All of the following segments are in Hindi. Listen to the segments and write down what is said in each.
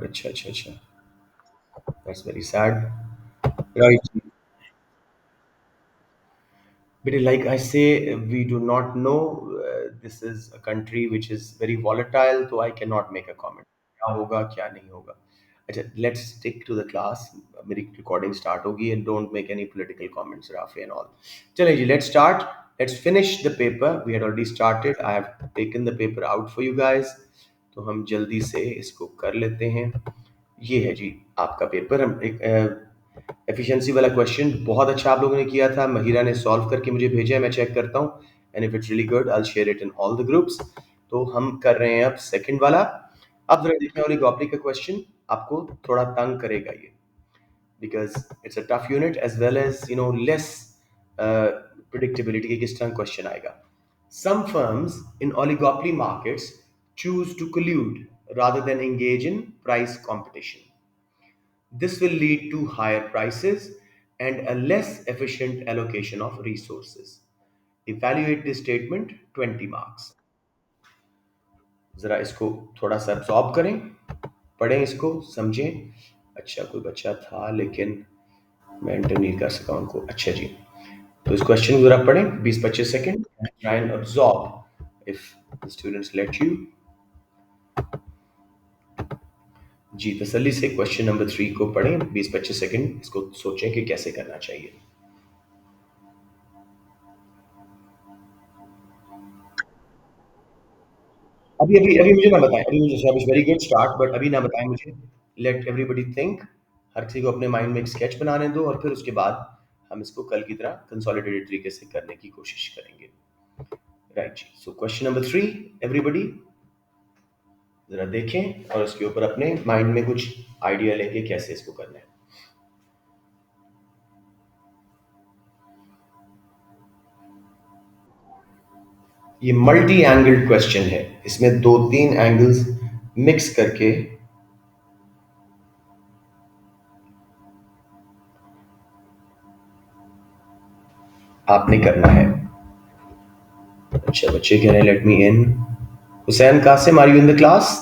गॉड, अच्छा अच्छा अच्छा, that's very sad. Right. But like I say, we do not know. This is a country which is very volatile, so I cannot make a comment. क्या होगा क्या नहीं होगा। अच्छा, let's stick to the class. मेरी recording start होगी and don't make any political comments, Rafi and all. चलिए जी, let's start. Let's finish the paper. We had already started. I have taken the paper out for you guys. तो हम जल्दी से इसको कर लेते हैं। ये है जी आपका पेपर। हम एक एफिशिएंसी वाला क्वेश्चन बहुत अच्छा आप लोगों ने किया था, महिरा ने सॉल्व करके मुझे भेजा है, मैं चेक करता हूँ and if it's really good I will share it in all the groups. तो हम कर रहे हैं अब सेकंड वाला। अब जरा देखने वाली ओलिगोपोली का क्वेश्चन आपको थोड़ा तंग करेगा ये, because it's a tough unit as well as less predictability कि किस तरह क्वेश्चन आएगा। Some firms in oligopoly markets choose to collude rather than engage in price competition. This will lead to higher prices and a less efficient allocation of resources. Evaluate this statement, 20 marks. ज़रा इसको थोड़ा सा एब्जॉर्ब करें, पढ़ें इसको, समझें। अच्छा कोई बच्चा था लेकिन मैं एंटर नहीं कर सका उनको। अच्छा जी, तो इस क्वेश्चन को ज़रा पढ़ें 20-25 second, try and absorb if the students let you. जी तसल्ली से क्वेश्चन नंबर 3 को पढ़ें 20-25 सेकेंड, इसको सोचें कि कैसे करना चाहिए। अभी अभी अभी मुझे ना बताएं, अभी मुझे वेरी गुड स्टार्ट, बट अभी ना बताएं मुझे। लेट एवरीबडी थिंक, हर किसी को अपने माइंड में एक स्केच बनाने दो और फिर उसके बाद हम इसको कल की तरह कंसोलिडेटेड तरीके से करने की कोशिश करेंगे। राइट जी, सो क्वेश्चन नंबर 3, एवरीबडी जरा देखें और उसके ऊपर अपने माइंड में कुछ आइडिया लेके कैसे इसको करना है। ये मल्टी एंगल्ड क्वेश्चन है, इसमें 2-3 एंगल्स मिक्स करके आपने करना है। अच्छा बच्चे कह रहे हैं let me in. Husain Qasim, are you in the class?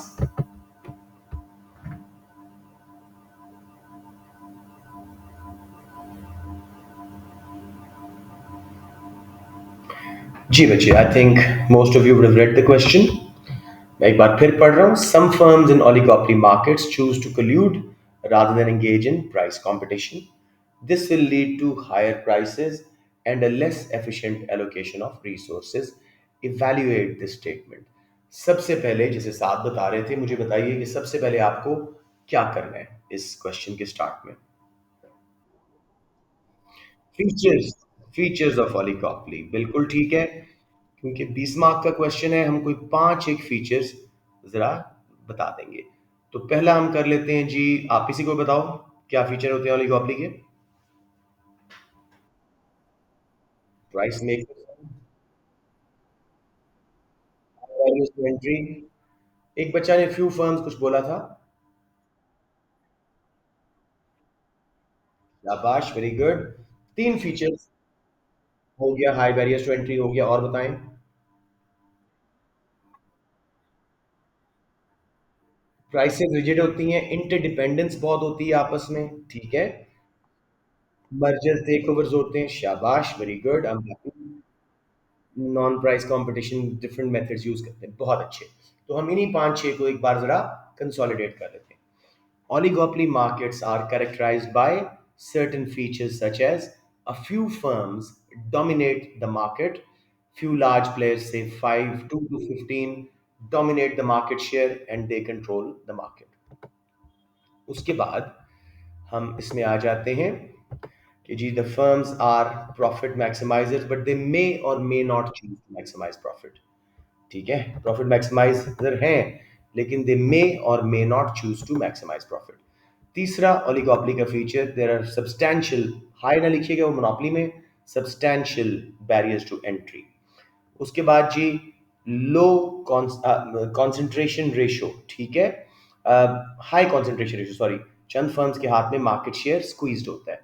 जी बच्चे, I think most of you would have read the question. मैं एक बार फिर पढ़ रहा हूँ। Some firms in oligopoly markets choose to collude rather than engage in price competition. This will lead to higher prices and a less efficient allocation of resources. Evaluate this statement. सबसे पहले जैसे साथ बता रहे थे, मुझे बताइए कि सबसे पहले आपको क्या करना है इस क्वेश्चन के स्टार्ट में। फीचर्स, फीचर्स ऑफ ओलिगोपोली, बिल्कुल ठीक है। क्योंकि 20 मार्क का क्वेश्चन है, हम कोई 5 एक फीचर्स जरा बता देंगे। तो पहला हम कर लेते हैं जी, आप किसी को बताओ क्या फीचर होते हैं ओलिगोपोली के। Price maker, entry. एक बच्चा ने फ्यू फर्म्स कुछ बोला था। शाबाश, वेरी गुड। 3 फीचर्स हो गया, हाई बैरियर्स टू एंट्री हो गया, और बताएं। प्राइसेस रिजिड होती हैं, इंटरडिपेंडेंस बहुत होती है आपस में, ठीक है। मर्जर्स टेकओवर्स होते हैं, शाबाश, very good, I am happy. Non price competition, different methods use करते हैं, बहुत अच्छे। तो हम इन्हीं 5-6 को एक बार जरा कंसोलिडेट कर लेते हैं। Oligopoly markets are characterized by certain features such as a few firms dominate the market, few large players, say 5, 2 to 15, dominate the market share and they control the market. उसके बाद हम इसमें आ जाते हैं कि जी the firms are profit maximisers but they may or may not choose to maximise profit. ठीक है, प्रॉफिट मैक्सिमाइजर हैं लेकिन they may or may not choose to maximise profit. तीसरा ओलिगोपोली का feature, there are substantial, high ना लिखिएगा वो मोनोपोली में, सब्सटैंशियल बैरियर्स टू एंट्री। उसके बाद जी लो कॉन्सेंट्रेशन रेशो, ठीक है, हाई कॉन्सेंट्रेशन रेशो, सॉरी, चंद फर्म्स के हाथ में मार्केट शेयर स्क्वीज्ड होता है।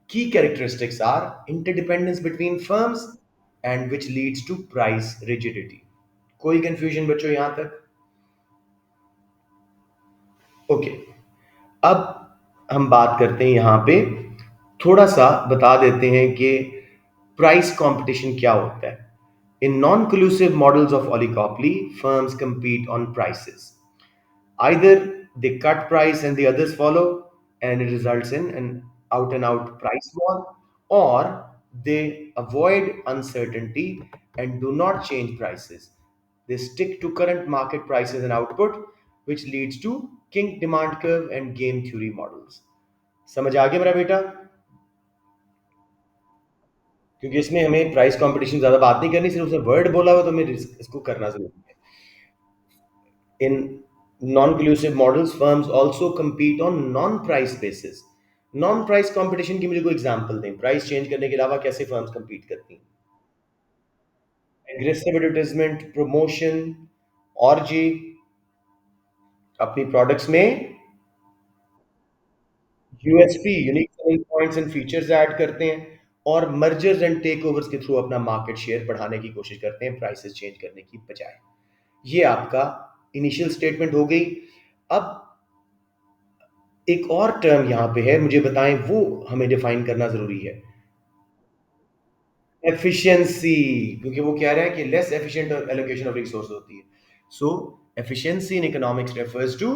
Key characteristics are interdependence between firms and which leads to price rigidity. कोई कंफ्यूजन बच्चों यहां तक? ओके, अब हम बात करते हैं यहाँ पे, थोड़ा सा बता देते हैं कि प्राइस कंपटीशन क्या होता है। In non-collusive models of oligopoly, firms compete on prices. Either they cut price and the others follow, and it results in an out and out price war, or they avoid uncertainty and do not change prices. They stick to current market prices and output, which leads to kink demand curve and game theory models. समझ आ गया मेरा बेटा? क्योंकि इसमें हमें प्राइस कंपटीशन ज्यादा बात नहीं करनी, सिर्फ उसने वर्ड बोला हुआ तो हमें इसको करना जरूरी है। In non-collusive models, firms also compete on non-price basis. Non-price competition की मुझे कोई एग्जांपल दें, प्राइस चेंज करने के अलावा कैसे फर्म्स compete करती हैं? एग्रेसिव एडवर्टाइजमेंट, प्रमोशन, और जी अपनी प्रोडक्ट्स में USP, unique selling points and features add करते हैं, और मर्जर्स एंड टेक ओवर्स के थ्रू अपना मार्केट शेयर बढ़ाने की कोशिश करते हैं प्राइसेस चेंज करने की बजाय। ये आपका इनिशियल स्टेटमेंट हो गई। अब एक और टर्म यहाँ पे है, मुझे बताएं वो हमें डिफाइन करना जरूरी है। एफिशिएंसी, क्योंकि वो कह रहा है कि less efficient allocation of resource होती है। So efficiency in economics refers to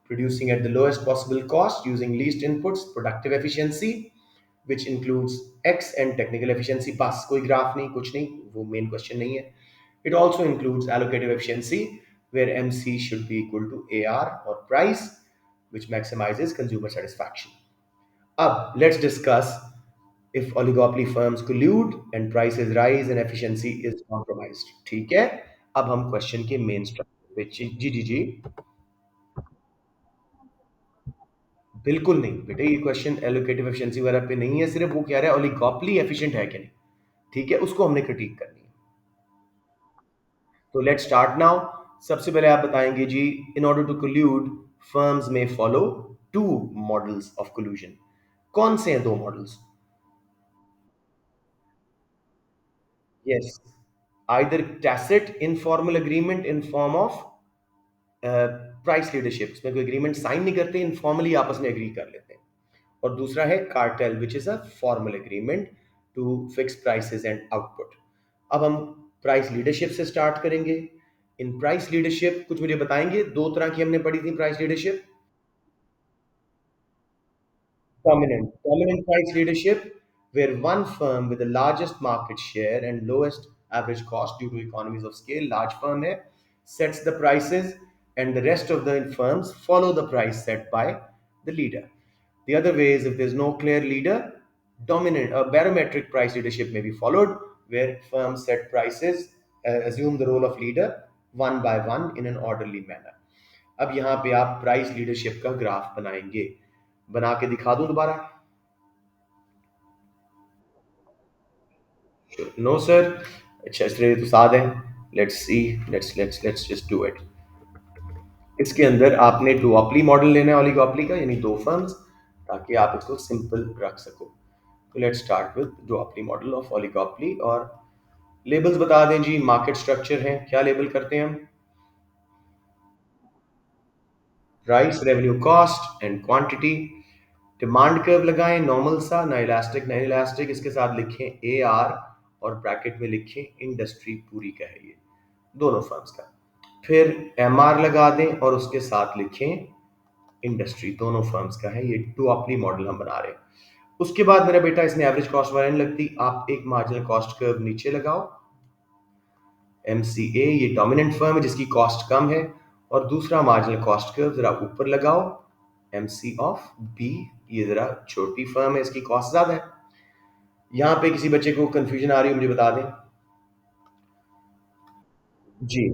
producing at the lowest possible cost using least inputs, productive efficiency, which includes x and technical efficiency। बस कोई ग्राफ नहीं, कुछ नहीं, वो मेन क्वेश्चन नहीं है। It also includes allocative efficiency, where MC should be equal to AR or price, which maximizes consumer satisfaction. Up, let's discuss if oligopoly firms collude and prices rise and efficiency is compromised। ठीक है, अब हम क्वेश्चन के मेन स्ट्रक्चर पे जी जी जी। बिल्कुल नहीं बेटे, ये क्वेश्चन एलोकेटिव एफिशिएंसी वगैरह पे नहीं है, सिर्फ वो कह रहा है ओलिगोपोली एफिशिएंट है कि नहीं। ठीक है, उसको हमने क्रिटिक करनी है। तो लेट्स स्टार्ट नाउ। सबसे पहले आप बताएंगे जी, in order to collude firms में follow two models of collusion. कौन से हैं दो models? Yes, either tacit informal agreement in form of price leadership, इसमें कोई एग्रीमेंट साइन नहीं करते, इनफॉर्मली आपस में एग्री कर लेते हैं। और दूसरा है cartel, which is a formal agreement to fix prices and output. अब हम प्राइस लीडरशिप से स्टार्ट करेंगे। इन प्राइस लीडरशिप कुछ मुझे बताएंगे, दो तरह की हमने पढ़ी थी price leadership. Dominant price leadership, where one firm with the largest market share and lowest average cost due to economies of scale, large firm है, sets the prices and the rest of the firms follow the price set by the leader. The other way is if there's no clear leader, dominant barometric price leadership may be followed, where firms set prices, assume the role of leader one by one in an orderly manner. अब यहाँ पे आप प्राइस लीडरशिप का ग्राफ बनाएंगे, बना के दिखा दूं दोबारा? No sir. अच्छा, इसलिए तो साथ है। Let's see, let's just do it. इसके अंदर आपने डुओपली मॉडल लेना है ओलिगोपली का, यानी दो फर्म्स, ताकि आप इसको सिंपल रख सको। तो let's start with duopoly model of oligopoly. और लेबल्स बता दें जी, मार्केट स्ट्रक्चर है, क्या लेबल करते हैं हम? Price, revenue, cost and quantity. Demand curve लगाएं नॉर्मल सा, ना इलास्टिक ना इलास्टिक, इसके साथ लिखें ए आर, और ब्रैकेट में लिखें इंडस्ट्री पूरी का है ये, दोनों फर्म्स का। फिर एम आर लगा दें और उसके साथ लिखें इंडस्ट्री, दोनों फर्म्स का है। ये टू अपनी मॉडल हम बना रहे हैं। उसके बाद मेरा बेटा इसमें एवरेज कॉस्ट वगैरह नहीं लगती, आप एक मार्जिनल कॉस्ट कर्व नीचे लगाओ। एमसीए ये डोमिनेंट फर्म है जिसकी कॉस्ट कम है, और दूसरा मार्जिनल कॉस्ट कर्व जरा ऊपर लगाओ, एमसी ऑफ बी, ये जरा छोटी फर्म है, इसकी कॉस्ट ज्यादा है। यहाँ पे किसी बच्चे को कंफ्यूजन आ रही है, मुझे बता दें जी।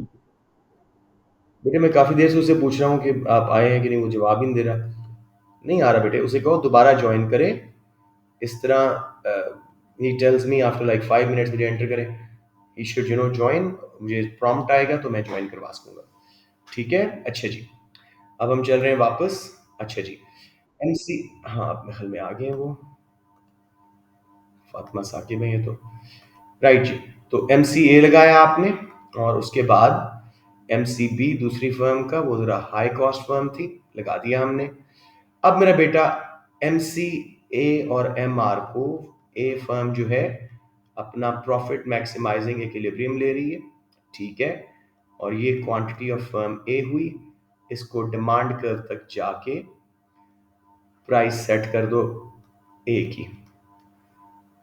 बेटे मैं काफी देर से उसे पूछ रहा हूँ कि आप आए हैं कि नहीं, वो जवाब ही नहीं दे रहा। नहीं आ रहा बेटे, उसे कहो दोबारा ज्वाइन करें। इस तरह he tells me after like 5 minutes मुझे एंटर करें, ही शुड ज्वाइन, मुझे प्रॉम्प्ट आएगा तो मैं ज्वाइन करवा सकूंगा। ठीक है, अच्छा जी। अब हम चल रहे हैं वापस। अच्छा जी, एमसी, हाँ अब महल में आ गए हैं वो, फातिमा साकिब है ये तो। राइट जी, तो एम सी ए लगाया आपने, और उसके बाद एम सी बी दूसरी फर्म का, वो जरा हाई कॉस्ट फर्म थी, लगा दिया हमने। अब मेरा बेटा एम सी ए और एम आर को, ए फर्म जो है अपना प्रॉफिट मैक्सिमाइजिंग इक्विलिब्रियम ले रही है, ठीक है, और ये क्वांटिटी ऑफ फर्म ए हुई, इसको डिमांड कर्व तक जाके प्राइस सेट कर दो ए की,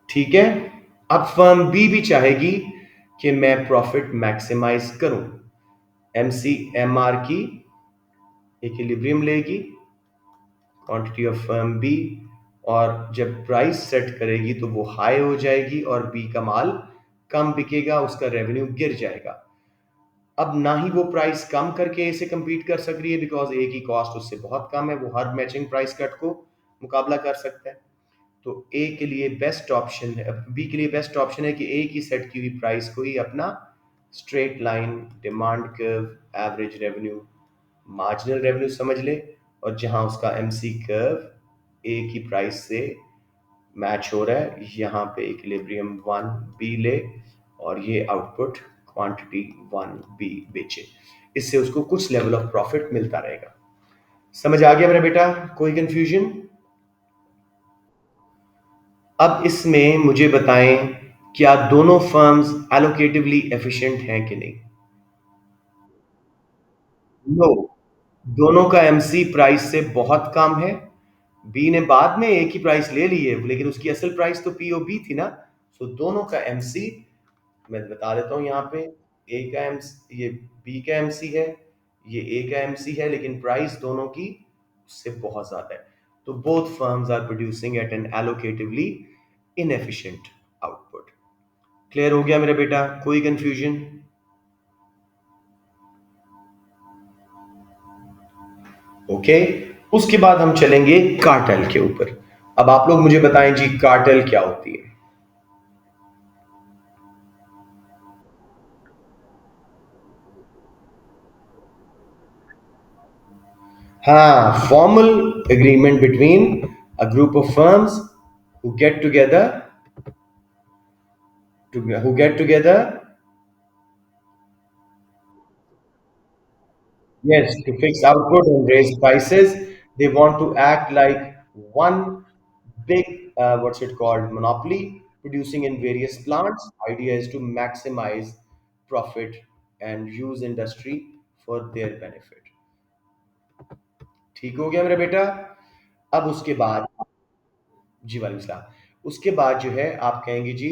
ठीक है। अब फर्म बी भी चाहेगी कि मैं प्रॉफिट मैक्सिमाइज करूं, एम सी एम आर की इक्विलिब्रियम लेगी, क्वांटिटी ऑफ फर्म बी, और जब प्राइस सेट करेगी तो वो हाई हो जाएगी और बी का माल कम बिकेगा, उसका रेवेन्यू गिर जाएगा। अब ना ही वो प्राइस कम करके ए से compete कर सक रही है, बिकॉज ए की कॉस्ट उससे बहुत कम है, वो हर मैचिंग प्राइस कट को मुकाबला कर सकता है। तो ए के लिए बेस्ट ऑप्शन है, बी के लिए बेस्ट ऑप्शन है कि ए की सेट की हुई प्राइस को ही अपना straight line demand curve average revenue marginal revenue समझ ले, और जहां उसका एमसी कर्व ए की प्राइस से मैच हो रहा है, यहाँ पे इक्विलिब्रियम वन बी ले, और ये आउटपुट क्वांटिटी वन बी बेचे, इससे उसको कुछ लेवल ऑफ प्रॉफिट मिलता रहेगा। समझ आ गया मेरा बेटा? कोई कंफ्यूजन? अब इसमें मुझे बताएं, क्या दोनों फर्म्स एलोकेटिवली एफिशिएंट हैं कि नहीं? नो, दोनों का एमसी प्राइस से बहुत कम है। बी ने बाद में ए की प्राइस ले ली है, लेकिन उसकी असल प्राइस तो पी ओ बी थी ना। सो दोनों का एमसी मैं बता देता हूं यहाँ पे, ए का एम ये बी का एमसी है, ये ए का एमसी है, लेकिन प्राइस दोनों की उससे बहुत ज्यादा है। तो both firms are producing at an allocatively inefficient output. Clear हो गया मेरा बेटा? कोई कंफ्यूजन? ओके। उसके बाद हम चलेंगे कार्टेल के ऊपर। अब आप लोग मुझे बताएं जी, कार्टेल क्या होती है? हाँ, formal agreement between a group of firms who get together who get together, yes, to fix output and raise prices. They want to act like one big, what's it called, monopoly, producing in various plants. Idea is to maximize profit and use industry for their benefit. ठीक हो गया मेरा बेटा? अब उसके बाद, जी वालेकुम सलाम, उसके बाद जो है आप कहेंगे जी,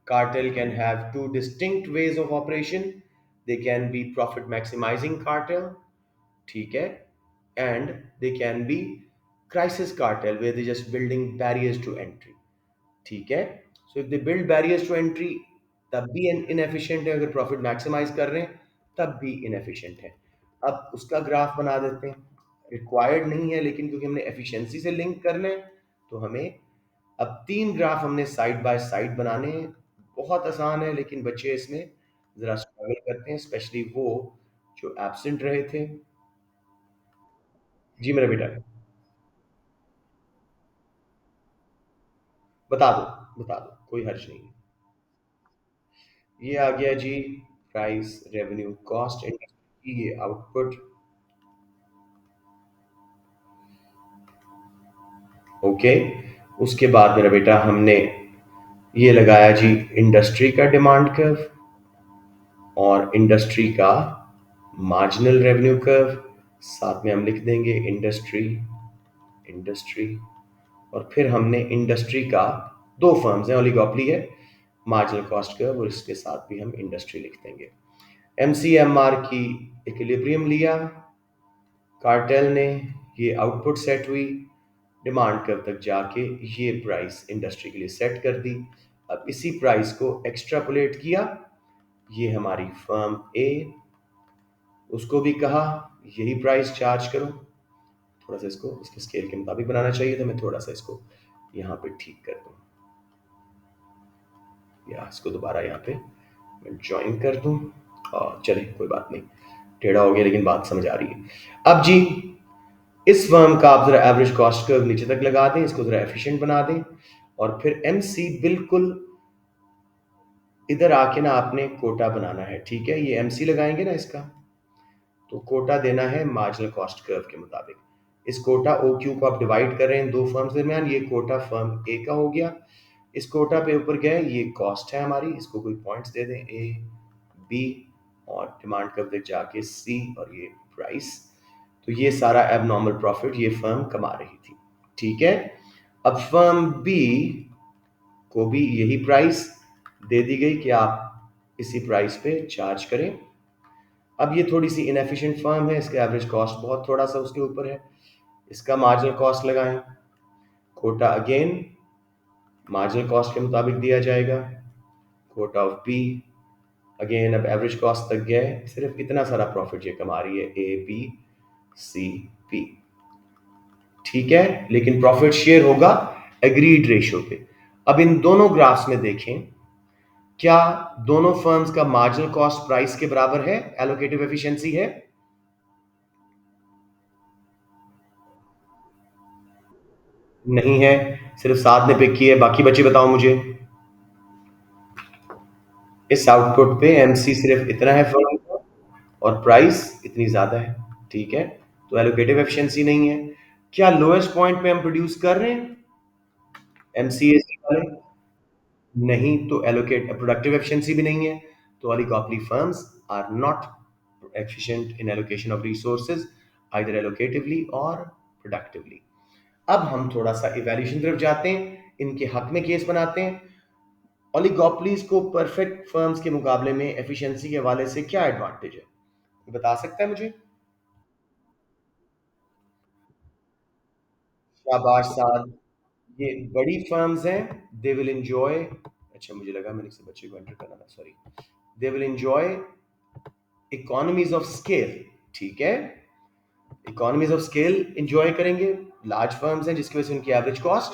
cartel can have two distinct ways of operation. They can be profit maximising cartel, ठीक है, and they can be crisis cartel where they just building barriers to entry, ठीक है। So if they build barriers to entry, तब भी इनएफिशिएंट है, अगर प्रॉफिट मैक्सिमाइज कर रहे हैं तब भी इनएफिशिएंट है। अब उसका ग्राफ बना देते हैं, रिक्वायर्ड नहीं है लेकिन क्योंकि हमने एफिशिएंसी से लिंक करना है, तो हमें अब तीन ग्राफ हमने साइड बाय साइड बनाने हैं। बहुत आसान है, लेकिन बच्चे इसमें जरा स्ट्रगल करते हैं, स्पेशली वो जो एब्सेंट रहे थे। जी मेरा बेटा, बता दो, बता दो, कोई हर्ज नहीं है। ये आ गया जी, प्राइस रेवेन्यू कॉस्ट इंडस्ट्री की, ये आउटपुट, ओके। उसके बाद मेरा बेटा हमने ये लगाया जी इंडस्ट्री का डिमांड कर्व और इंडस्ट्री का मार्जिनल रेवेन्यू कर्व, साथ में हम लिख देंगे इंडस्ट्री, इंडस्ट्री, और फिर हमने इंडस्ट्री का, दो फर्म्स हैं, ओलिगोपोली है, मार्जिनल कॉस्ट कर्व, और इसके साथ भी हम इंडस्ट्री लिख देंगे। एमसीएमआर की इक्विलिब्रियम लिया कार्टेल ने, ये आउटपुट सेट हुई, डिमांड कर्व तक जाके ये प्राइस इंडस्ट्री के लिए सेट कर दी। अब इसी प्राइस को एक्स्ट्रापोलेट किया, ये हमारी फर्म ए, उसको भी कहा यही प्राइस चार्ज करो। थोड़ा सा इसको इसके स्केल के मुताबिक बनाना चाहिए था, मैं थोड़ा सा इसको यहाँ पे ठीक कर दूँ, या इसको दोबारा यहाँ पे मैं ज्वाइन कर दूँ, और चले कोई बात नहीं, टेढ़ा हो गया लेकिन बात समझ आ रही है। अब जी, इस फर्म का आप जरा एवरेज कॉस्ट कर्व नीचे तक लगा दें, इसको जरा एफिशिएंट बना दें, और फिर एमसी बिल्कुल इधर आके ना आपने कोटा बनाना है, ठीक है। ये एमसी लगाएंगे ना इसका, तो कोटा देना है मार्जिनल कॉस्ट कर्व के मुताबिक। इस कोटा ओ क्यू को आप डिवाइड कर रहे हैं दो फर्म्स के दरमियान, ये कोटा फर्म ए का हो गया। इस कोटा पे ऊपर गए, ये कॉस्ट है हमारी, इसको कोई पॉइंट्स दे दें ए बी, और डिमांड कवरेज जाके सी, और ये प्राइस। तो ये सारा एबनॉर्मल प्रॉफिट ये फर्म कमा रही थी। ठीक है, अब फर्म बी को भी यही प्राइस दे दी गई कि आप इसी प्राइस पे चार्ज करें। अब ये थोड़ी सी इनएफिशिएंट फर्म है, इसका एवरेज कॉस्ट बहुत थोड़ा सा उसके ऊपर है, इसका मार्जिनल कॉस्ट लगाएं। कोटा अगेन मार्जिनल कॉस्ट के मुताबिक दिया जाएगा, कोटा ऑफ बी अगेन। अब एवरेज कॉस्ट तक गए, सिर्फ इतना सारा प्रॉफिट ये कमा रही है ए बी सी पी। ठीक है, लेकिन प्रॉफिट शेयर होगा एग्रीड रेशियो पे। अब इन दोनों ग्राफ्स में देखें, क्या दोनों फर्म्स का मार्जिनल कॉस्ट प्राइस के बराबर है, एलोकेटिव एफिशिएंसी है? नहीं है, सिर्फ सात ने पिक की है, बाकी बच्चे बताओ मुझे। इस आउटपुट पे एमसी सिर्फ इतना है फर्म का, और प्राइस इतनी ज्यादा है। ठीक है, तो एलोकेटिव एफिशिएंसी नहीं है। क्या लोएस्ट पॉइंट पे हम प्रोड्यूस कर रहे हैं एमसीएसी वाले? नहीं, तो एलोकेट प्रोडक्टिव एफिशिएंसी भी नहीं है। तो oligopoly firms are not efficient in allocation of resources, either allocatively or productively. अब हम थोड़ा सा इवैल्यूएशन तरफ जाते हैं, इनके हक में केस बनाते हैं। ओलिगोपोलीज को परफेक्ट फर्म्स के मुकाबले में एफिशिएंसी के हवाले से क्या एडवांटेज है, बता सकता है मुझे? शाबाश साहब, ये बड़ी फर्म्स हैं, दे विल एंजॉय। अच्छा, मुझे लगा मैंने किसी बच्चे को एंटर करना था, sorry. They will enjoy economies of scale. ठीक है, इकोनॉमीज ऑफ स्केल इंजॉय करेंगे। लार्ज फर्म्स हैं जिसकी वजह से उनकी एवरेज कॉस्ट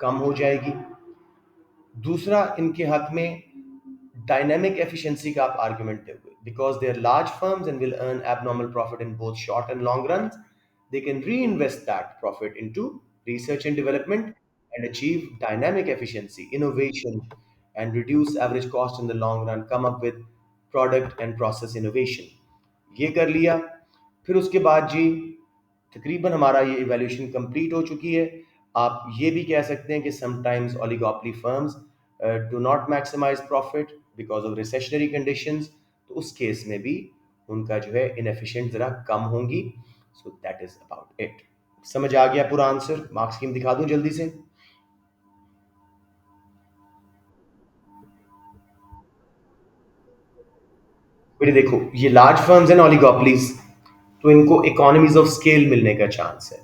कम हो जाएगी। दूसरा, इनके हक में डायनेमिक एफिशिएंसी का आप आर्गुमेंट दोगे, because they are large firms and will earn abnormal profit in both short and long run. They can reinvest that profit into research and development and achieve dynamic efficiency, innovation, and reduce average cost in the long run, come up with product and process innovation। ये कर लिया। फिर उसके बाद जी तकरीबन हमारा ये इवैल्यूएशन कंप्लीट हो चुकी है। आप ये भी कह सकते हैं कि sometimes oligopoly firms do not maximise profit because of recessionary conditions, तो उस केस में भी उनका जो है इनएफिशिएंट ज़रा कम होंगी। So that is about it. समझ आ गया पूरा आंसर? मार्क्स स्कीम दिखा दूं जल्दी से? बेटे देखो, ये लार्ज फर्म्स हैं ओलिगोपोलीज, तो इनको इकोनॉमीज ऑफ स्केल मिलने का चांस है।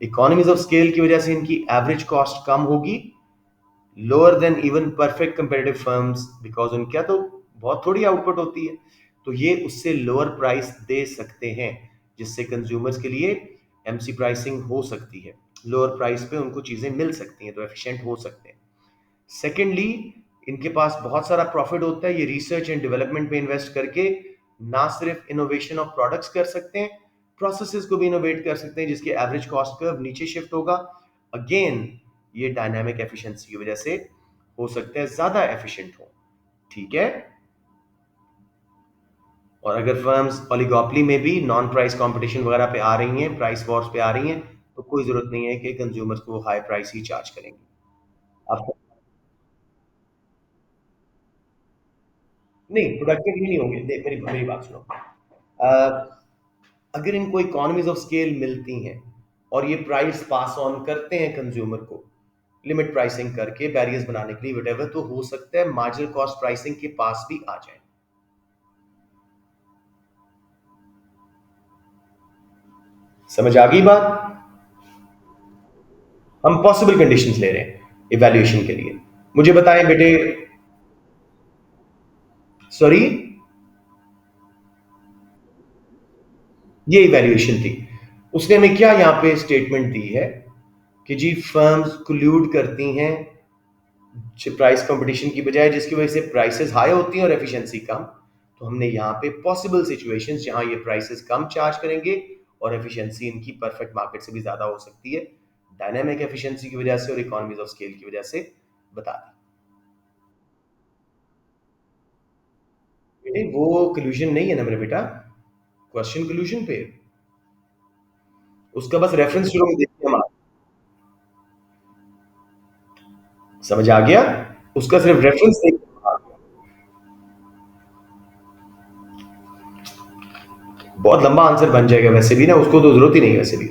इकोनॉमीज ऑफ स्केल की वजह से इनकी एवरेज कॉस्ट कम होगी, lower than even perfect competitive firms, because उनका तो बहुत थोड़ी आउटपुट होती है, तो ये उससे लोअर प्राइस दे सकते हैं, जिससे कंज्यूमर्स के लिए एमसी प्राइसिंग हो सकती है, लोअर प्राइस पे उनको चीजें मिल सकती हैं, तो एफिशिएंट हो सकते हैं। सेकेंडली, इनके पास बहुत सारा प्रॉफिट होता है, ये रिसर्च एंड डेवलपमेंट पे इन्वेस्ट करके ना सिर्फ इनोवेशन ऑफ प्रोडक्ट्स कर सकते हैं, प्रोसेसेस को भी इनोवेट कर सकते हैं, जिसके एवरेज कॉस्ट कर्व नीचे शिफ्ट होगा। अगेन, ये डायनामिक एफिशिएंसी की वजह से हो सकता है ज्यादा एफिशिएंट हो। ठीक है, और अगर फर्म्स ओलिगोपोली में भी नॉन प्राइस कंपटीशन वगैरह पे आ रही हैं, प्राइस वॉर्स पे आ रही हैं, तो कोई जरूरत नहीं है कि कंज्यूमर्स को हाई प्राइस ही चार्ज करेंगे। अब नहीं, प्रोडक्टिवली नहीं होंगे, देख मेरी मेरी बात सुनो। अ, अगर इनको इकोनॉमीज ऑफ स्केल मिलती हैं और ये प्राइस पास ऑन करते हैं कंज्यूमर को, लिमिट प्राइसिंग करके बैरियर्स बनाने के लिए वटेवर, तो हो सकता है मार्जिनल कॉस्ट प्राइसिंग के पास भी आ जाए। समझ आ गई बात? हम पॉसिबल कंडीशंस ले रहे हैं इवैल्यूएशन के लिए। मुझे बताएं बेटे। सॉरी, ये इवैल्यूएशन थी। उसने हमें क्या यहाँ पे स्टेटमेंट दी है कि जी फर्म्स कोल्यूड करती हैं प्राइस कंपटीशन की बजाय, जिसकी वजह से प्राइसेस हाई होती हैं और एफिशिएंसी कम। तो हमने यहाँ पे पॉसिबल सिचुएशंस जहां ये प्राइसेस कम चार्ज करेंगे और एफिशिएंसी इनकी परफेक्ट मार्केट से भी ज्यादा हो सकती है, डायनामिक एफिशिएंसी की वजह से और इकोनॉमीज ऑफ स्केल की वजह से, बता दी बेटे। वो कल्यूजन नहीं है ना मेरे बेटा, क्वेश्चन कल्यूजन पे। उसका बस रेफरेंस शुरू में देखिए हम, समझ आ गया? उसका सिर्फ रेफरेंस देखिए। बहुत लंबा आंसर बन जाएगा वैसे भी ना, उसको तो जरूरत ही नहीं है वैसे भी।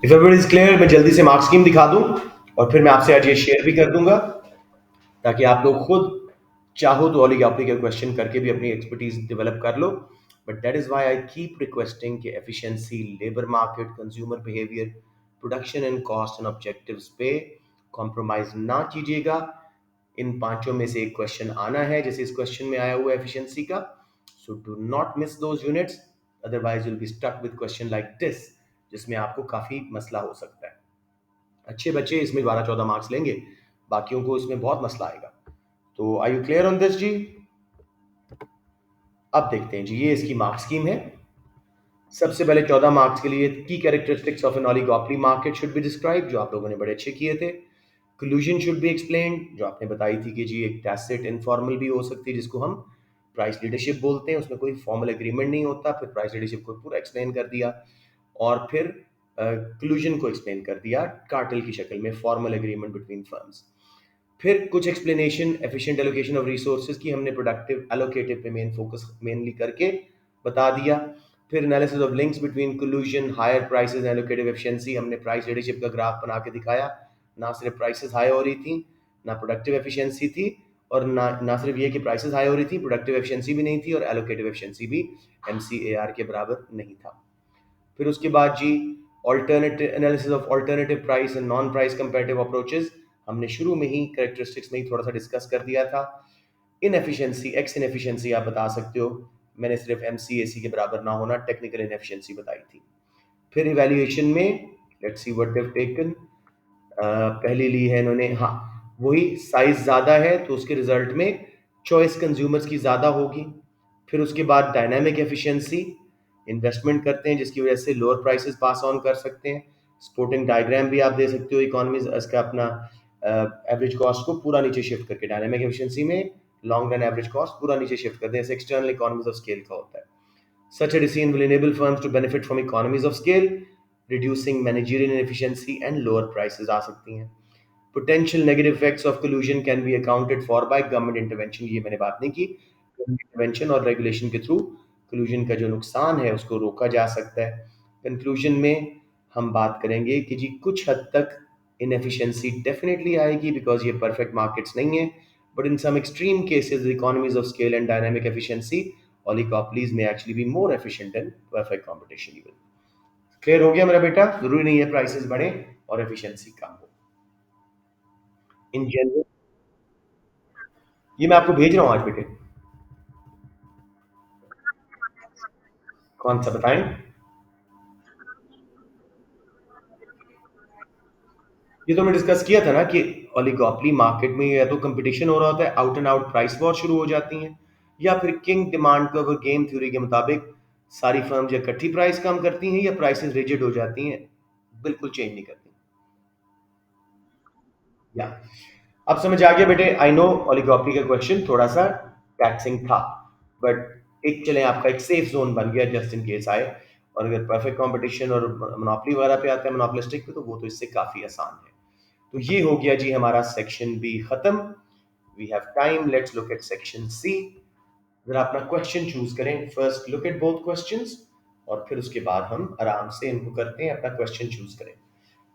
इफ एवरीबॉडी इज क्लियर, मैं जल्दी से मार्क्स स्कीम दिखा दूं और फिर मैं आपसे आज ये शेयर भी कर दूंगा, ताकि आप लोग खुद चाहो तो ओलिगोपोली के क्वेश्चन करके भी अपनी एक्सपर्टीज डेवलप कर लो। But that is why I keep requesting कि efficiency, labour market, consumer behaviour, production and cost and objectives पे कॉम्प्रोमाइज ना कीजिएगा। इन पांचों में से एक क्वेश्चन आना है, जैसे इस क्वेश्चन में आया हुआ है एफिशिएंसी का। So do not miss those units, otherwise you will be stuck with question like this, जिसमें आपको काफी मसला हो सकता है। अच्छे बच्चे इसमें 12-14 मार्क्स लेंगे, बाकियों को इसमें बहुत मसला आएगा। तो आई यू क्लियर ऑन दिस जी? अब देखते हैं जी, ये इसकी मार्क्स स्कीम है। सबसे पहले 14 मार्क्स के लिए key characteristics of an oligopoly market should be describe, जो आप लोगों ने बड़े अच्छे किए थे। कोलूजन शुड बी एक्सप्लेन्ड, जो आपने बताई थी कि जी एक टैसिट इनफॉर्मल भी हो सकती है, जिसको हम प्राइस लीडरशिप बोलते हैं, उसमें कोई फॉर्मल एग्रीमेंट नहीं होता। फिर प्राइस लीडरशिप को पूरा एक्सप्लेन कर दिया, और फिर कोलूजन को एक्सप्लेन कर दिया कार्टेल की शक्ल में, फॉर्मल एग्रीमेंट बिटवीन फर्म्स। फिर कुछ explanation efficient allocation of resources की हमने प्रोडक्टिव एलोकेटिव पे मेन फोकस मेनली करके बता दिया। फिर analysis of links between collusion, higher prices and allocative efficiency, हमने प्राइस लीडरशिप का ग्राफ बना के दिखाया। ना सिर्फ प्राइसेस हाई हो रही थी, ना प्रोडक्टिव एफिशिएंसी थी, और ना सिर्फ ये कि प्राइसेस हाई हो रही थी, प्रोडक्टिव एफिशिएंसी भी नहीं थी, और एलोकेटिव एफिशिएंसी भी एमसीएआर के बराबर नहीं था। फिर उसके बाद जी alternative analysis of alternative price and non price comparative approaches, हमने शुरू में ही कैरेक्टरिस्टिक्स में ही थोड़ा सा डिस्कस कर दिया था। इनएफिशिएंसी, एक्स इनएफिशिएंसी आप बता सकते हो, मैंने सिर्फ एमसीएसी के बराबर ना होना टेक्निकल इनएफिशिएंसी बताई थी। फिर इवैल्यूएशन में let's see what they've taken, पहले ली है इन्होंने, हाँ वही साइज ज़्यादा है तो उसके रिजल्ट में चॉइस कंज्यूमर्स की ज़्यादा होगी। फिर उसके बाद डायनामिक एफिशिएंसी, इन्वेस्टमेंट करते हैं जिसकी वजह से लोअर प्राइसेस पास ऑन कर सकते हैं। स्पोर्टिंग डायग्राम भी आप दे सकते हो, इकोनॉमीज इसका अपना एवरेज कॉस्ट को पूरा नीचे शिफ्ट करके, डायनामिक एफिशिएंसी में लॉन्ग रन एवरेज कॉस्ट पूरा नीचे शिफ्ट करते हैं, जैसे एक्सटर्नल इकोनॉमीज ऑफ स्केल का होता है। Such a decision will enable firms to benefit from economies of scale, reducing managerial inefficiency and lower prices आ सकती हैं। Potential negative effects of collusion can be accounted for by government intervention, ये मैंने बात नहीं की। इंटरवेंशन और रेगुलेशन के थ्रू collusion का जो नुकसान है उसको रोका जा सकता है। कंक्लूजन में हम बात करेंगे कि जी कुछ हद तक इनएफिशिएंसी डेफिनेटली आएगी, बिकॉज ये परफेक्ट मार्केट्स नहीं है, but in some extreme cases economies of scale and dynamic efficiency, oligopolies may actually be more efficient than perfect competition even. Clear हो गया मेरा बेटा? जरूरी नहीं है प्राइसेस बढ़े और एफिशिएंसी कम हो। इन जनरल ये मैं आपको भेज रहा हूँ आज बेटे। कौन सा बताएं? ये तो हमने डिस्कस किया था ना कि ओलिगोपोली मार्केट में या तो कंपटीशन हो रहा होता है, out and out price war शुरू हो जाती हैं, या फिर king demand cover game theory के मुताबिक सारी फर्म या इकट्ठी प्राइस कम करती हैं या प्राइसेस रिजिड हो जाती हैं, बिल्कुल चेंज नहीं करती। या अब समझ आ गया बेटे? आई नो ओलिगोपोली का क्वेश्चन थोड़ा सा टैक्सिंग था, बट एक चले आपका एक सेफ जोन बन गया जस्ट इन केस आए। और अगर परफेक्ट कंपटीशन और मोनोपोली वगैरह पे आता है, मोनोपोलिस्टिक पे, तो वो तो इससे काफी आसान है। तो ये हो गया जी हमारा सेक्शन बी खत्म। We have time, let's look at section C. जरा अपना क्वेश्चन चूज करें, first look at both questions, और फिर उसके बाद हम आराम से इनको करते हैं, अपना क्वेश्चन चूज करें।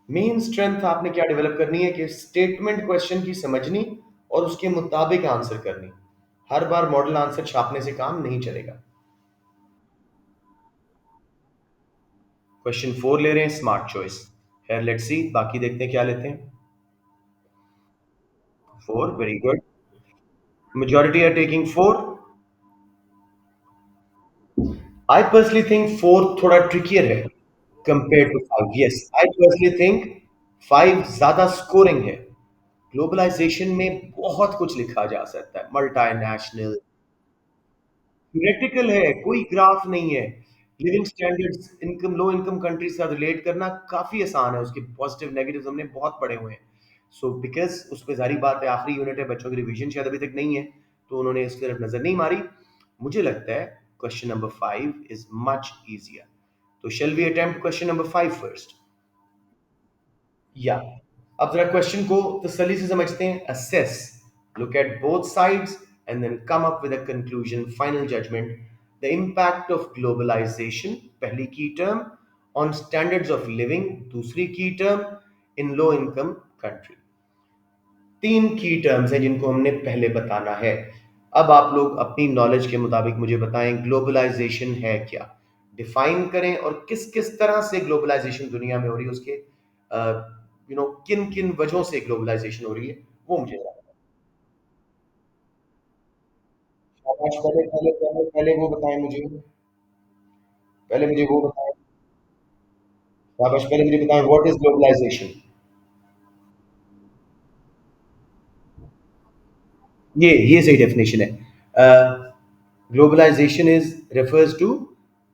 मेन स्ट्रेंथ आपने क्या डेवलप करनी है कि स्टेटमेंट क्वेश्चन की समझनी और उसके मुताबिक आंसर करनी। हर बार मॉडल आंसर छापने से काम नहीं चलेगा। क्वेश्चन 4 ले रहे हैं, स्मार्ट चॉइस है, लेट्स सी बाकी देखते हैं क्या लेते हैं। 4, very good. Majority are taking 4। I personally think 4 थोड़ा ट्रिकियर है compare to 5। Yes, I personally think 5 ज्यादा स्कोरिंग है। ग्लोबलाइजेशन में बहुत कुछ लिखा जा सकता है, मल्टीनेशनल, थ्योरेटिकल है, कोई ग्राफ नहीं है। लिविंग स्टैंडर्ड्स, इनकम, लो इनकम कंट्रीज से रिलेट करना काफी आसान है, उसके पॉजिटिव नेगेटिव हमने बहुत पढ़े हुए हैं। सो बिकॉज उस पर जारी बात है, आखिरी यूनिट है, बच्चों की रिवीजन शायद अभी तक नहीं है, तो उन्होंने इस तरफ नजर नहीं मारी। मुझे लगता है question number 5 is much easier. So shall we attempt question number 5 first? या अब जरा क्वेश्चन को तसल्ली से समझते हैं. Assess, look at both sides and then come up with a conclusion, final judgement. The impact of globalisation, पहली की term, on standards of living, दूसरी की term, in low income country. तीन की टर्म्स हैं जिनको हमने पहले बताना है. अब आप लोग अपनी नॉलेज के मुताबिक मुझे बताएं ग्लोबलाइजेशन है क्या, डिफाइन करें, और किस किस तरह से ग्लोबलाइजेशन दुनिया में हो रही है, उसके किन किन वजहों से ग्लोबलाइजेशन हो रही है, वो मुझे बताएं. शाबाश, पहले पहले पहले पहले वो बताएं मुझे. पहले मुझे वो बताएं. शाबाश, पहले मुझे बताएं व्हाट इज ग्लोबलाइजेशन. ये सही डेफिनेशन है. Globalization is refers to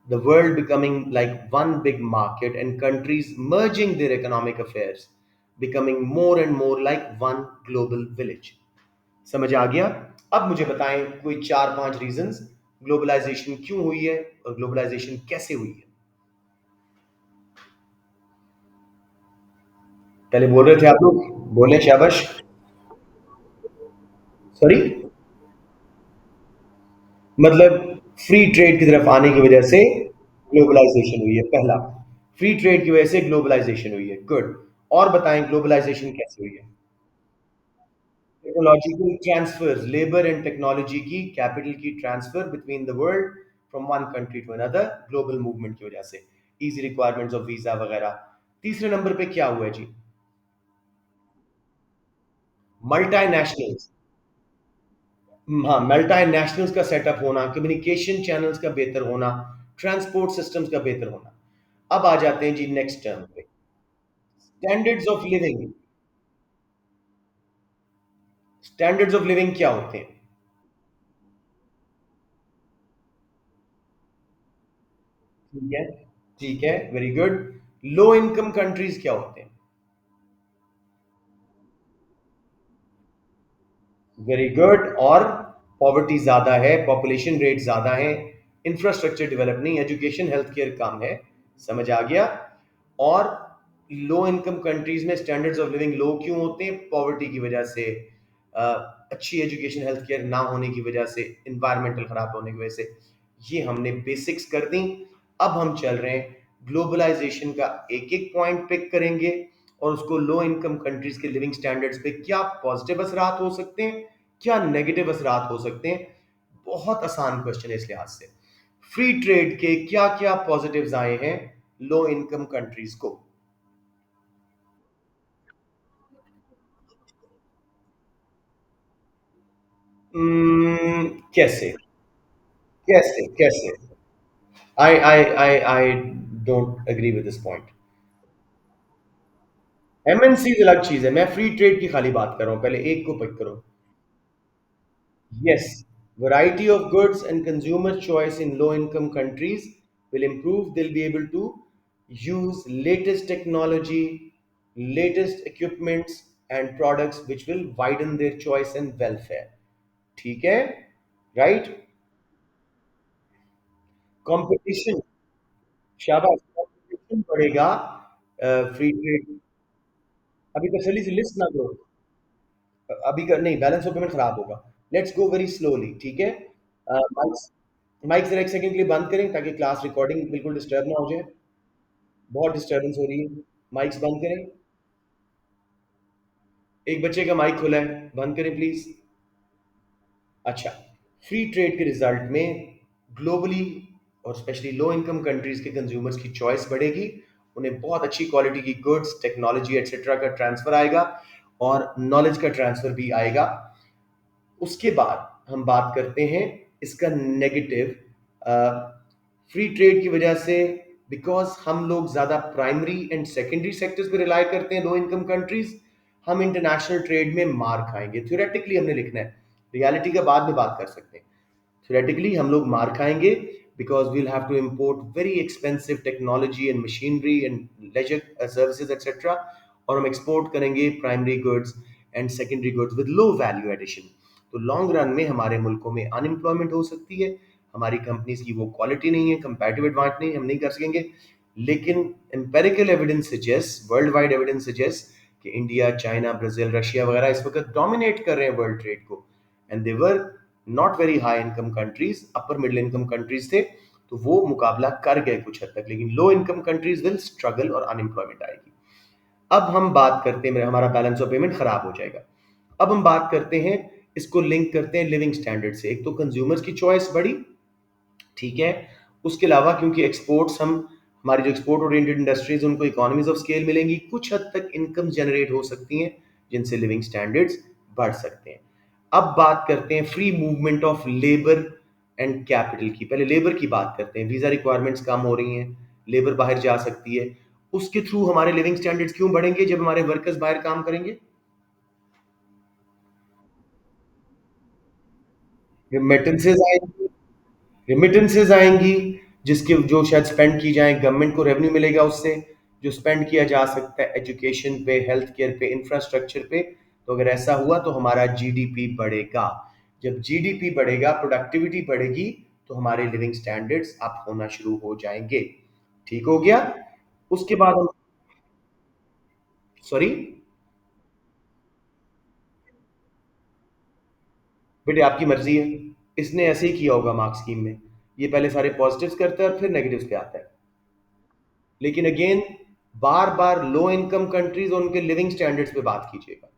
the world becoming like one big market and countries merging their economic affairs, becoming more and more like one global village. समझ आ गया? अब मुझे बताएं कोई चार पांच रीजंस ग्लोबलाइजेशन क्यों हुई है और ग्लोबलाइजेशन कैसे हुई है. पहले बोल रहे थे आप लोग, बोले शाबाश. सॉरी, मतलब फ्री ट्रेड की तरफ आने की वजह से ग्लोबलाइजेशन हुई है. पहला, फ्री ट्रेड की वजह से ग्लोबलाइजेशन हुई है. गुड. और बताएं ग्लोबलाइजेशन कैसे हुई है. Technological transfer, labour and technology की, कैपिटल की transfer between the world from one country to another, global movement की वजह से, इजी रिक्वायरमेंट्स ऑफ वीजा वगैरह. तीसरे नंबर पे क्या हुआ है जी? मल्टानेशनल्स. हाँ, मल्टानेशनल्स का सेटअप होना, कम्युनिकेशन चैनल्स का बेहतर होना, ट्रांसपोर्ट सिस्टम्स का बेहतर होना. अब आ जाते हैं जी नेक्स्ट टर्म पे. Standards of living. Standards of living क्या होते हैं? ठीक है. ठीक है, वेरी गुड. लो इनकम कंट्रीज क्या होते हैं? Very good. और पॉवर्टी ज्यादा है, पॉपुलेशन रेट ज्यादा है, इंफ्रास्ट्रक्चर डेवलप नहीं, एजुकेशन हेल्थ केयर कम है. समझ आ गया? और लो इनकम कंट्रीज में स्टैंडर्ड्स ऑफ लिविंग लो क्यों होते हैं? पॉवर्टी की वजह से, अ, अच्छी एजुकेशन हेल्थ केयर ना होने की वजह से, इन्वायरमेंटल खराब होने की वजह से. ये हमने बेसिक्स कर दी. अब हम चल रहे हैं ग्लोबलाइजेशन का एक एक पॉइंट पिक करेंगे, और उसको लो इनकम कंट्रीज के लिविंग स्टैंडर्ड्स पे क्या पॉजिटिव असरात हो सकते हैं, क्या नेगेटिव असरात हो सकते हैं. बहुत आसान क्वेश्चन है इस लिहाज से. फ्री ट्रेड के क्या क्या पॉजिटिव्स आए हैं लो इनकम कंट्रीज को? कैसे? कैसे कैसे? I don't agree with this point. MNC अलग चीज है, मैं फ्री ट्रेड की खाली बात कर रहा हूं. पहले एक को पिक करो. Yes, variety of goods and consumer choice in low income countries will improve. They'll be able to use latest technology, latest equipments and products which will widen their choice and welfare. ठीक है? Right? Competition. शाबाश, competition बढ़ेगा. Free trade. अभी तसल्ली से लिस्ट ना करो. अभी कर नहीं, बैलेंस ऑफ पेमेंट खराब होगा. Let's go very slowly. ठीक है? माइक्स, माइक जरा एक सेकंड के लिए बंद करें ताकि क्लास रिकॉर्डिंग बिल्कुल डिस्टर्ब ना हो जाए. बहुत डिस्टर्बेंस हो रही है. माइक्स बंद करें. एक बच्चे का माइक खुला है, बंद करें प्लीज. अच्छा. फ्री ट्रेड के रिजल्ट में ग्लोबली और स्पेशली लो इनकम कंट्रीज के कंज्यूमर्स की चॉइस बढ़ेगी. उन्हें बहुत अच्छी क्वालिटी की गुड्स, टेक्नोलॉजी एटसेट्रा का ट्रांसफर आएगा, और नॉलेज का ट्रांसफर भी आएगा. उसके बाद हम बात करते हैं इसका नेगेटिव. फ्री ट्रेड की वजह से, बिकॉज हम लोग ज़्यादा प्राइमरी एंड सेकेंडरी सेक्टर्स पे रिलाई करते हैं लो इनकम कंट्रीज, हम इंटरनेशनल ट्रेड में मार खाएंगे. थ्योरेटिकली हमने लिखना है, रियलिटी का बाद में बात कर सकते हैं. थ्योरेटिकली हम लोग मार खाएंगे because we'll have to import very expensive technology and machinery and leisure services etcetera, और हम एक्सपोर्ट करेंगे primary goods and secondary goods with low value addition. तो लॉन्ग रन में हमारे मुल्कों में अनएम्प्लॉयमेंट हो सकती है, हमारी कंपनीज की वो क्वालिटी नहीं है, कंपैरेटिव एडवांटेज नहीं, हम नहीं कर सकेंगे। लेकिन empirical evidence suggest, world wide evidence suggest कि इंडिया, चाइना, ब्राजील, रशिया वगैरह इस वक्त डोमिनेट कर रहे हैं वर्ल्ड ट्रेड को। And they were not very high income countries, upper middle income countries थे, तो वो मुकाबला कर गए कुछ हद तक। लेकिन लो इनकम कंट्रीज विल स्ट्रगल और अनएम्प्लॉयमेंट आएगी। अब हम बात करते हैं, हमारा बैलेंस ऑफ पेमेंट खराब हो जाएगा। अब हम बात करते हैं, इसको लिंक करते हैं लिविंग स्टैंडर्ड से। एक तो कंज्यूमर्स की चॉइस बढ़ी, ठीक है। उसके अलावा क्योंकि एक्सपोर्ट्स, हम हमारी जो एक्सपोर्ट ओरिएंटेड इंडस्ट्रीज, उनको इकोनॉमीज ऑफ स्केल मिलेंगी, कुछ हद तक इनकम जनरेट हो सकती हैं, जिनसे लिविंग स्टैंडर्ड्स बढ़ सकते हैं। अब बात करते हैं free movement of labour and capital की। पहले लेबर की बात करते हैं। वीजा रिक्वायरमेंट्स कम हो रही हैं, लेबर बाहर जा सकती है। उसके थ्रू हमारे लिविंग स्टैंडर्ड्स क्यों बढ़ेंगे? जब हमारे वर्कर्स बाहर काम करेंगे, रेमिटेंसेज आएंगी, रेमिटेंसेज आएंगी, जिसके जो शायद स्पेंड की जाए, गवर्नमेंट को रेवेन्यू मिलेगा उससे, जो स्पेंड किया जा सकता है एजुकेशन पे, हेल्थ केयर पे, इंफ्रास्ट्रक्चर पे। तो अगर ऐसा हुआ तो हमारा जीडीपी बढ़ेगा। जब जीडीपी बढ़ेगा, प्रोडक्टिविटी बढ़ेगी, तो हमारे लिविंग स्टैंडर्ड्स अप होना शुरू हो जाएंगे। ठीक हो गया। उसके बाद हम, सॉरी बेटे, आपकी मर्जी है। इसने ऐसे ही किया होगा मार्क्स स्कीम में, ये पहले सारे पॉजिटिव्स करता है और फिर नेगेटिव्स पे आता है। लेकिन अगेन, बार बार लो इनकम कंट्रीज और उनके लिविंग स्टैंडर्ड्स पे बात कीजिएगा।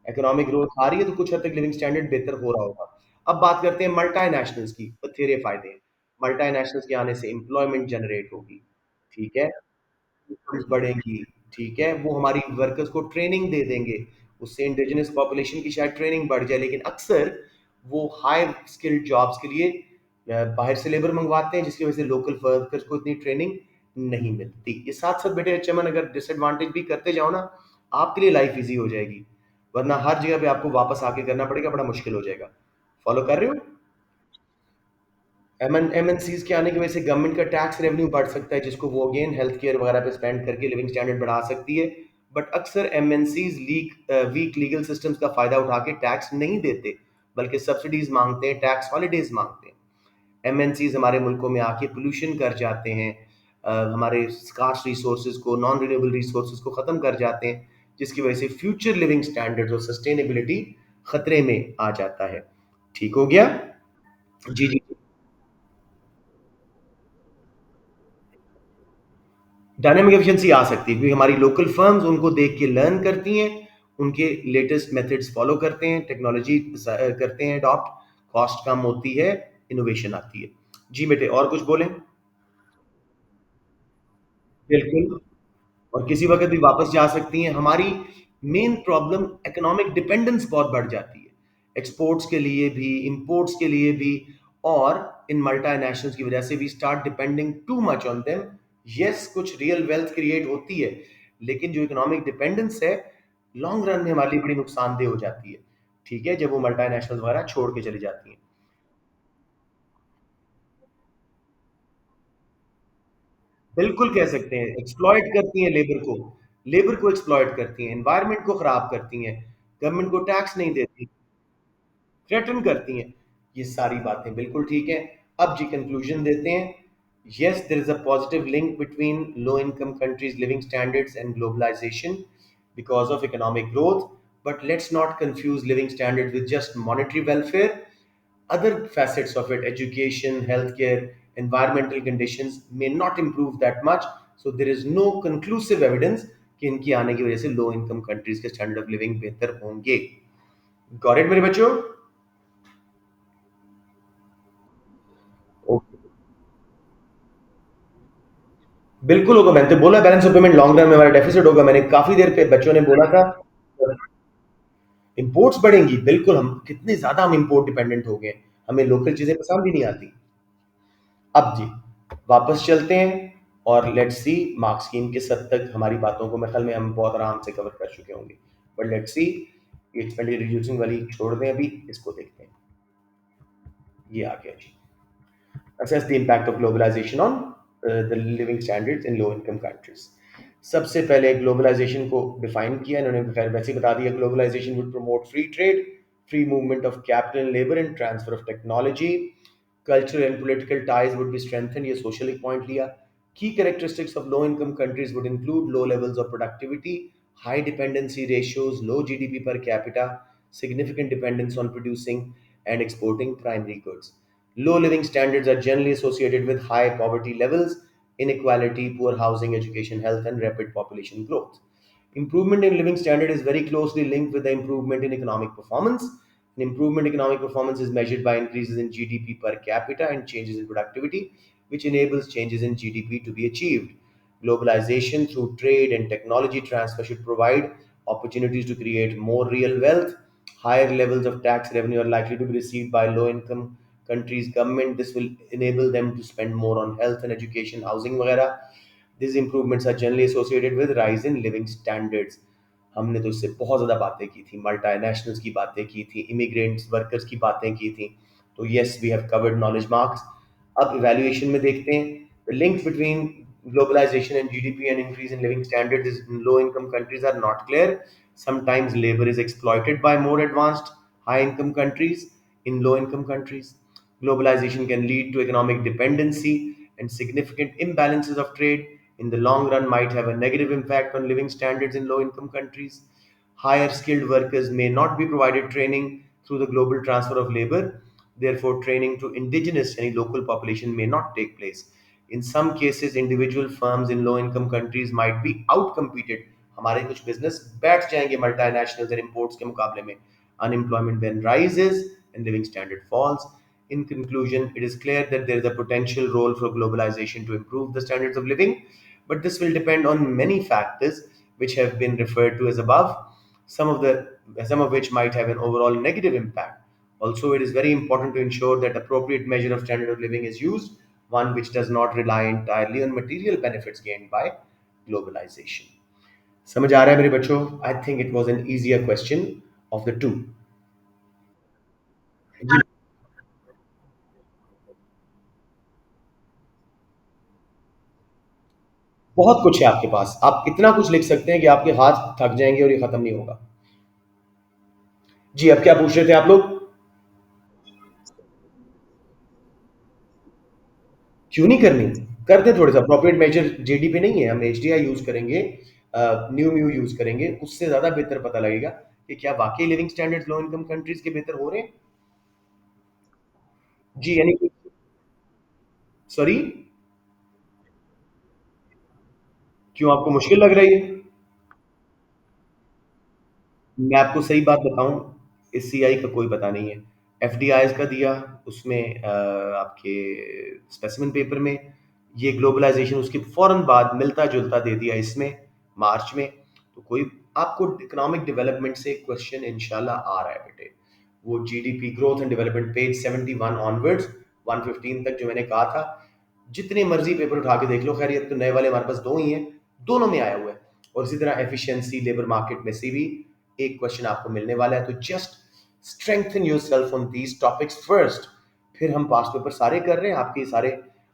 इकोनॉमिक ग्रोथ आ रही है तो कुछ हद तक लिविंग स्टैंडर्ड बेहतर हो रहा होगा। अब बात करते हैं मल्टानेशनल्स की, बथेरे फायदे हैं। मल्टानेशनल्स के आने से एम्प्लॉयमेंट जनरेट होगी, ठीक है, इनकम्स बढ़ेंगी, ठीक है, वो हमारी वर्कर्स को ट्रेनिंग दे देंगे, उससे इंडिजिनस पॉपुलेशन की शायद ट्रेनिंग बढ़ जाए। लेकिन अक्सर वो हाई स्किल्ड जॉब्स के लिए बाहर से लेबर मंगवाते हैं, जिसकी वजह से लोकल वर्कर्स को इतनी ट्रेनिंग नहीं मिलती। ये साथ साथ बेटे चमन, अगर डिसएडवांटेज भी करते जाओ ना, आपके लिए लाइफ इजी हो जाएगी। वरना हर जगह पे आपको वापस आके करना पड़ेगा, बड़ा मुश्किल हो जाएगा। फॉलो कर रहे हो? एमएनसीज के आने की वजह से गवर्नमेंट का टैक्स रेवेन्यू बढ़ सकता है, जिसको वो अगेन हेल्थ केयर वगैरह पे स्पेंड करके लिविंग स्टैंडर्ड बढ़ा सकती है। बट अक्सर एमएनसीज वीक लीगल सिस्टम्स का फायदा उठा के टैक्स नहीं देते, बल्कि सब्सिडीज मांगते हैं, टैक्स हॉलीडेज मांगते हैं। एमएनसीज हमारे मुल्कों में आके पोल्यूशन कर जाते हैं, हमारे स्कार्स रिसोर्सेज को, नॉन रिन्यूएबल रिसोर्सेज को ख़त्म कर जाते हैं, जिसकी वजह से फ्यूचर लिविंग स्टैंडर्ड्स और सस्टेनेबिलिटी खतरे में आ जाता है। ठीक हो गया? जी जी। डायनामिक एफिशिएंसी आ सकती है क्योंकि हमारी लोकल फर्म्स उनको देख के लर्न करती हैं, उनके लेटेस्ट मेथड्स फॉलो करते हैं, टेक्नोलॉजी करते हैं अडॉप्ट, कॉस्ट कम होती है, इनोवेशन आती है। जी बेटे, और कुछ बोलें? बिल्कुल। और किसी वक्त भी वापस जा सकती हैं। हमारी मेन प्रॉब्लम, इकोनॉमिक डिपेंडेंस बहुत बढ़ जाती है, एक्सपोर्ट्स के लिए भी, इंपोर्ट्स के लिए भी। और इन मल्टीनेशनल्स की वजह से we start depending too much on them. Yes, कुछ रियल वेल्थ क्रिएट होती है, लेकिन जो इकोनॉमिक डिपेंडेंस है, लॉन्ग रन में हमारे लिए बड़ी नुकसानदेह हो जाती है, ठीक है, जब वो मल्टीनेशनल्स वगैरह छोड़ के चली जाती हैं। बिल्कुल कह सकते हैं, एक्सप्लॉइट करती हैं लेबर को, लेबर को एक्सप्लॉइट करती हैं, एनवायरनमेंट को खराब करती हैं, गवर्नमेंट को टैक्स नहीं देती, थ्रेटन करती हैं। ये सारी बातें बिल्कुल ठीक है। अब जी कंक्लूजन देते हैं। Yes, there is a positive link between low income countries living standards and globalisation because of economic growth, but let's not confuse living standards with just monetary welfare. Other facets of it, education, healthcare, environmental conditions, may not improve that much. So there is no conclusive evidence कि इनकी आने की वजह से लो इनकम कंट्रीज के स्टैंडर्ड ऑफ लिविंग बेहतर होंगे। गॉट इट मेरे बच्चों? ओके, बिल्कुल होगा। मैंने तो बोला balance of payment long run में हमारा डेफिसिट होगा। मैंने काफी देर पे बच्चों ने बोला था इंपोर्ट्स बढ़ेंगी। बिल्कुल, हम कितने ज्यादा हम इंपोर्ट डिपेंडेंट हो गए, हमें लोकल चीजें पसंद भी नहीं आती। अब जी वापस चलते हैं और लेट्स सी मार्क्स स्कीम किस हद तक हमारी बातों को, मैं ख्याल में हम बहुत आराम से कवर कर चुके होंगे। बट लेट्स सी, ये एक्सपेंडिचर रिड्यूसिंग वाली छोड़ दें, अभी इसको देखते हैं। ये आ गया जी। assess the impact of globalization on the living standards in low income countries। सबसे पहले ग्लोबलाइजेशन को डिफाइन किया इन्होंने, खैर वैसे ही बता दिया। Globalisation would promote free trade, free movement of capital, labour and transfer of technology. Cultural and political ties would be strengthened. ये social एक point लिया. Key characteristics of low-income countries would include low levels of productivity, high dependency ratios, low GDP per capita, significant dependence on producing and exporting primary goods. Low living standards are generally associated with high poverty levels, inequality, poor housing, education, health, and rapid population growth. Improvement in living standard is very closely linked with the improvement in economic performance. An improvement in economic performance is measured by increases in GDP per capita and changes in productivity, which enables changes in GDP to be achieved. Globalization through trade and technology transfer should provide opportunities to create more real wealth. Higher levels of tax revenue are likely to be received by low income countries' government. This will enable them to spend more on health and education, housing, वगैरह. These improvements are generally associated with rise in living standards. हमने तो इससे बहुत ज़्यादा बातें की थी, मल्टीनेशनल्स की बातें की थी, इमिग्रेंट्स वर्कर्स की बातें की थी. तो yes, we have covered knowledge marks. अब इवैल्यूएशन में देखते हैं. The links between globalization and GDP and increase in living standards is in low income countries are not clear. Sometimes labor is exploited by more advanced high income countries in low income countries. Globalization can lead to economic dependency and significant imbalances of trade. In the long run, might have a negative impact on living standards in low income countries. Higher skilled workers may not be provided training through the global transfer of labor. Therefore, training to indigenous and local population may not take place. In some cases, individual firms in low-income countries might be outcompeted. हमारे कुछ business बैठ जाएंगे multinationals and imports के मुकाबले में. Unemployment then rises and living standard falls. In conclusion, it is clear that there is a potential role for globalization to improve the standards of living, but this will depend on many factors which have been referred to as above, some of which might have an overall negative impact. Also, it is very important to ensure that appropriate measure of standard of living is used, one which does not rely entirely on material benefits gained by globalization. समझ आ रहा है मेरे बच्चों? I think it was an easier question of the two. जी, बहुत कुछ है आपके पास. आप इतना कुछ लिख सकते हैं कि आपके हाथ थक जाएंगे और ये खत्म नहीं होगा. जी, अब क्या पूछ रहे थे आप लोग? क्यों नहीं करनी? कर दे थोड़ा सा. अप्रोप्रिएट मेजर जेडी पे नहीं है, हम एचडीआई यूज करेंगे, न्यू म्यू यूज करेंगे, उससे ज्यादा बेहतर पता लगेगा कि क्या वाकई लिविंग स्टैंडर्ड्स लो इनकम कंट्रीज के बेहतर हो रहे हैं. जी, यानी सॉरी, क्यों आपको मुश्किल लग रही है? मैं आपको सही बात बताऊं, इस सीआई का कोई पता नहीं है. एफडीआईज का दिया, उसमें आपके स्पेसिमेन पेपर में, ये ग्लोबलाइजेशन उसके फौरन बाद मिलता जुलता दे दिया इसमें, मार्च में. तो कोई आपको इकोनॉमिक डेवलपमेंट से क्वेश्चन इंशाल्लाह आ रहा है बेटे. वो GDP growth and development page 71 onwards 115 तक जो मैंने कहा था, जितने मर्जी पेपर उठा के देख लो. खैर ये तो नए वाले हमारे पास दो ही हैं, दोनों में आया हुआ है. और इसी तरह एफिशिएंसी लेबर मार्केट में से भी एक क्वेश्चन आपको मिलने वाला है. तो just strengthen yourself on these topics first. फिर हम पास्ट पेपर सारे कर रहे हैं, आपके सारे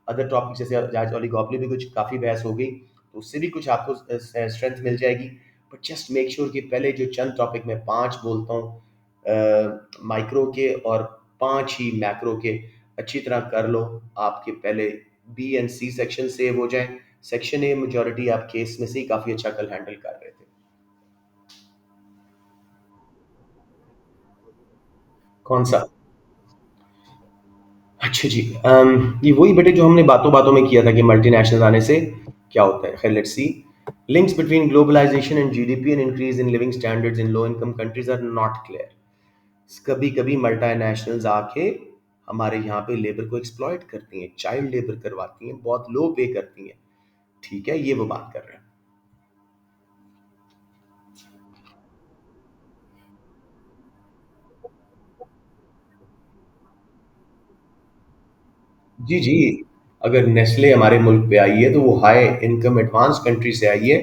अदर टॉपिक जैसे आज ओलिगोपोली भी कुछ काफ़ी बहस हो गई, तो उससे भी कुछ आपको स्ट्रेंथ मिल जाएगी. बट जस्ट मेक श्योर कि पहले जो चंद टॉपिक में 5 बोलता हूँ माइक्रो के और 5 ही मैक्रो के, अच्छी तरह कर लो. आपके पहले B and C section save हो जाए. सेक्शन ए मेजॉरिटी आप केस में से ही काफ़ी अच्छा कल हैंडल कर रहे थे. कौन सा? अच्छा जी, ये वही बेटे जो हमने बातों बातों में किया था कि मल्टीनेशनल आने से क्या होता है. खैर let's see. Links between globalisation and GDP and increase in living standards in low income countries are not clear. कभी कभी मल्टीनेशनल्स आके हमारे यहाँ पे लेबर को एक्सप्लॉइट करती हैं, चाइल्ड लेबर करवाती हैं, बहुत लो पे करती हैं. ठीक है, ये वो बात कर रहे हैं. जी जी. अगर नेस्ले हमारे मुल्क पे आई है तो वो हाई इनकम एडवांस कंट्री से आई है,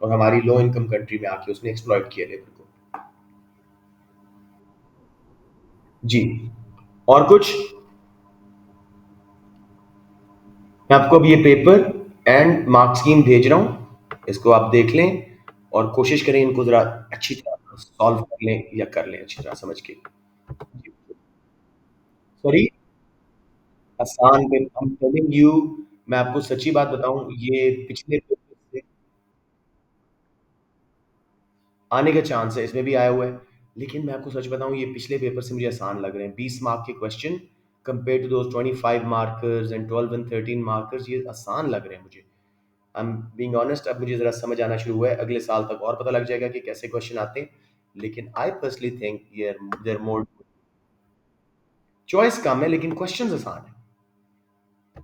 और हमारी लो इनकम कंट्री में आके उसने एक्सप्लॉइट किया लेबर को. जी. और कुछ? मैं आपको अब ये पेपर एंड मार्क स्कीम भेज रहा हूँ, इसको आप देख लें और कोशिश करें इनको ज़रा अच्छी तरह सॉल्व कर लें या कर लें अच्छी तरह समझ के. सॉरी. आसान पे आई एम टेलिंग यू, मैं आपको सच्ची बात बताऊँ, ये पिछले पेपर से आने का चांस है, इसमें भी आया हुआ है। लेकिन मैं आपको सच बताऊँ, ये पिछले पेपर से मुझे आसान लग रहे हैं। 20 मार्क के question compare to those 25 markers and 12 and 13 markers, ये आसान लग रहे हैं मुझे। आई एम बीइंग ऑनेस्ट, अब मुझे ज़रा समझ आना शुरू हुआ है। अगले साल तक और पता लग जाएगा कि कैसे क्वेश्चन आते हैं। लेकिन I personally think there more choice कम है, लेकिन क्वेश्चंस आसान है।